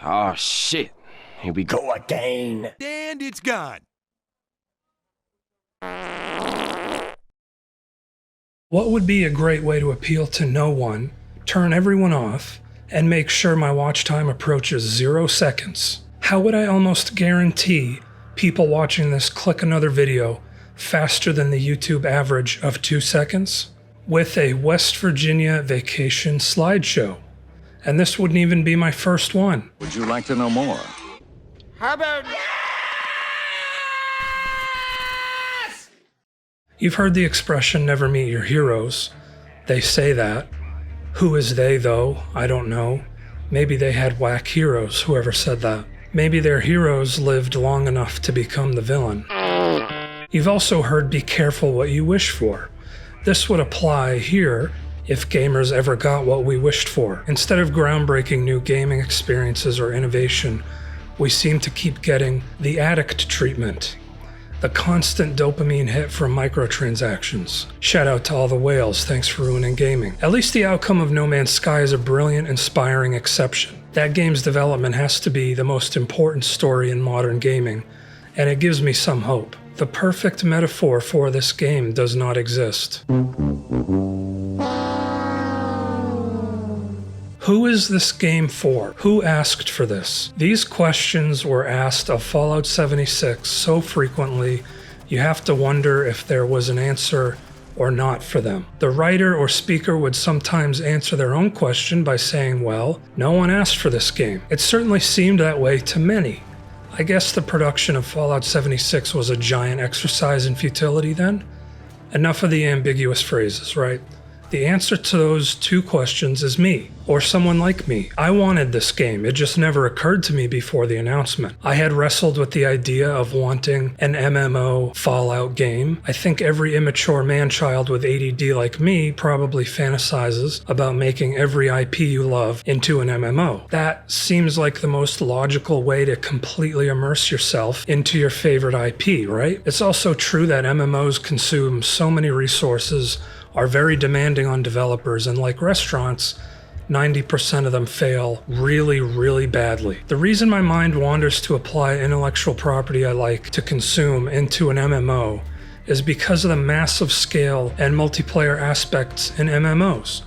Oh shit. Here we go again. And it's gone. What would be a great way to appeal to no one, turn everyone off, and make sure my watch time approaches 0 seconds? How would I almost guarantee people watching this click another video faster than the YouTube average of 2 seconds? With a West Virginia vacation slideshow. And this wouldn't even be my first one. Would you like to know more? How about... You've heard the expression, never meet your heroes. They say that. Who is they, though? I don't know. Maybe they had whack heroes, whoever said that. Maybe their heroes lived long enough to become the villain. You've also heard be careful what you wish for. This would apply here if gamers ever got what we wished for. Instead of groundbreaking new gaming experiences or innovation, we seem to keep getting the addict treatment. The constant dopamine hit from microtransactions. Shout out to all the whales, thanks for ruining gaming. At least the outcome of No Man's Sky is a brilliant, inspiring exception. That game's development has to be the most important story in modern gaming, and it gives me some hope. The perfect metaphor for this game does not exist. Who is this game for? Who asked for this? These questions were asked of Fallout 76 so frequently, you have to wonder if there was an answer or not for them. The writer or speaker would sometimes answer their own question by saying, well, no one asked for this game. It certainly seemed that way to many. I guess the production of Fallout 76 was a giant exercise in futility then? Enough of the ambiguous phrases, right? The answer to those two questions is me, or someone like me. I wanted this game, it just never occurred to me before the announcement. I had wrestled with the idea of wanting an MMO Fallout game. I think every immature man-child with ADD like me probably fantasizes about making every IP you love into an MMO. That seems like the most logical way to completely immerse yourself into your favorite IP, right? It's also true that MMOs consume so many resources, are very demanding on developers, and like restaurants, 90% of them fail really, really badly. The reason my mind wanders to apply intellectual property I like to consume into an MMO is because of the massive scale and multiplayer aspects in MMOs.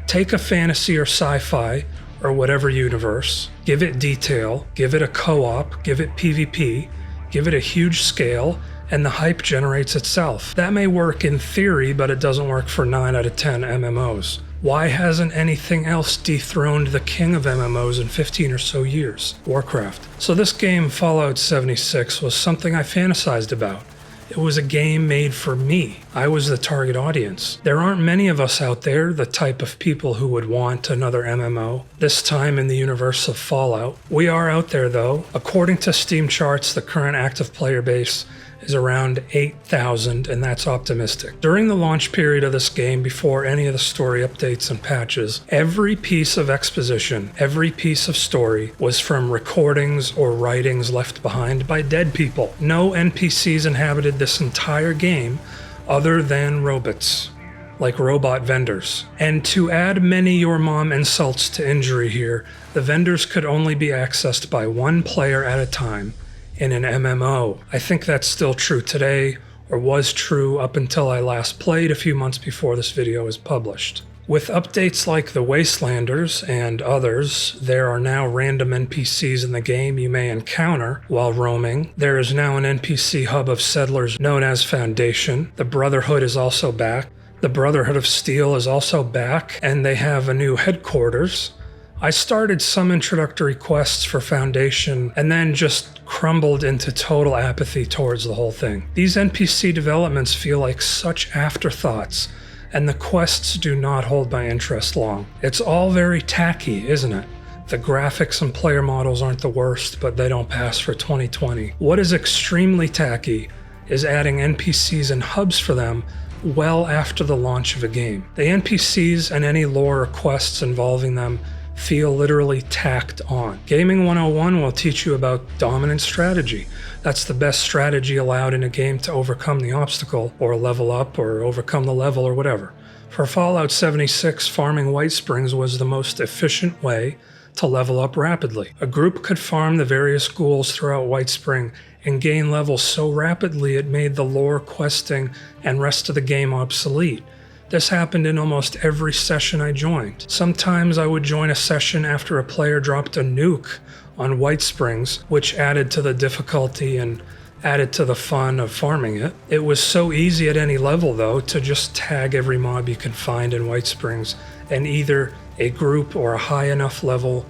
Take a fantasy or sci-fi or whatever universe, give it detail, give it a co-op, give it PvP, give it a huge scale, and the hype generates itself. That may work in theory, but it doesn't work for 9 out of 10 MMOs. Why hasn't anything else dethroned the king of MMOs in 15 or so years? Warcraft. So this game, Fallout 76, was something I fantasized about. It was a game made for me. I was the target audience. There aren't many of us out there, the type of people who would want another MMO, this time in the universe of Fallout. We are out there though. According to Steam charts, the current active player base is around 8,000, and that's optimistic. During the launch period of this game, before any of the story updates and patches, every piece of exposition, every piece of story was from recordings or writings left behind by dead people. No NPCs inhabited this entire game other than robots, like robot vendors. And to add many your mom insults to injury here, the vendors could only be accessed by one player at a time in an MMO. I think that's still true today, or was true up until I last played a few months before this video was published. With updates like the Wastelanders and others, there are now random NPCs in the game you may encounter while roaming. There is now an NPC hub of settlers known as Foundation. The Brotherhood is also back. The Brotherhood of Steel is also back, and they have a new headquarters. I started some introductory quests for Foundation and then just crumbled into total apathy towards the whole thing. These NPC developments feel like such afterthoughts, and the quests do not hold my interest long. It's all very tacky, isn't it? The graphics and player models aren't the worst, but they don't pass for 2020. What is extremely tacky is adding NPCs and hubs for them well after the launch of a game. The NPCs and any lore or quests involving them feel literally tacked on. Gaming 101 will teach you about dominant strategy. That's the best strategy allowed in a game to overcome the obstacle, or level up, or overcome the level, or whatever. For Fallout 76, farming White Springs was the most efficient way to level up rapidly. A group could farm the various ghouls throughout Whitespring and gain levels so rapidly it made the lore, questing, and rest of the game obsolete. This happened in almost every session I joined. Sometimes I would join a session after a player dropped a nuke on Whitesprings, which added to the difficulty and added to the fun of farming it. It was so easy at any level, though, to just tag every mob you can find in Whitesprings, and either a group or a high enough level,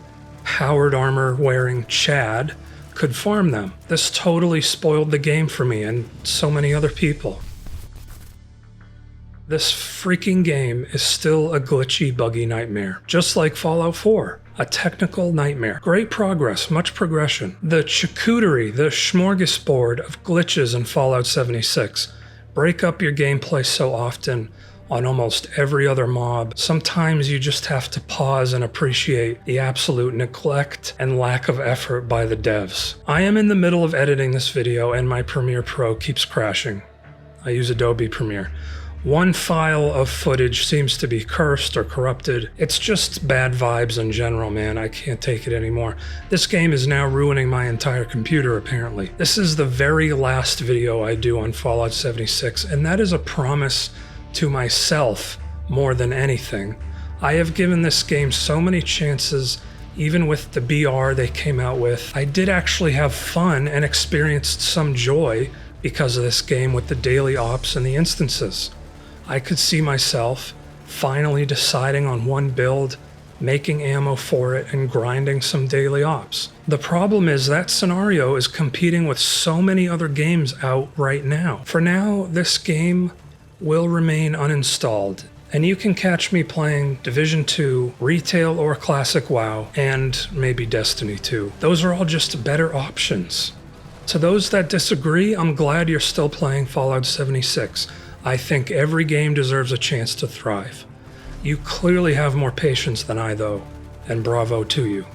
powered armor wearing Chad could farm them. This totally spoiled the game for me and so many other people. This freaking game is still a glitchy, buggy nightmare, just like Fallout 4. A technical nightmare. Great progress, much progression. The charcuterie, the smorgasbord of glitches in Fallout 76 break up your gameplay so often on almost every other mob. Sometimes you just have to pause and appreciate the absolute neglect and lack of effort by the devs. I am in the middle of editing this video and my Premiere Pro keeps crashing. I use Adobe Premiere. One file of footage seems to be cursed or corrupted. It's just bad vibes in general, man. I can't take it anymore. This game is now ruining my entire computer, apparently. This is the very last video I do on Fallout 76, and that is a promise to myself more than anything. I have given this game so many chances, even with the BR they came out with. I did actually have fun and experienced some joy because of this game with the daily ops and the instances. I could see myself finally deciding on one build, making ammo for it, and grinding some daily ops. The problem is that scenario is competing with so many other games out right now. For now, this game will remain uninstalled, and you can catch me playing Division 2, Retail or Classic WoW, and maybe Destiny 2. Those are all just better options. To those that disagree, I'm glad you're still playing Fallout 76. I think every game deserves a chance to thrive. You clearly have more patience than I, though, and bravo to you.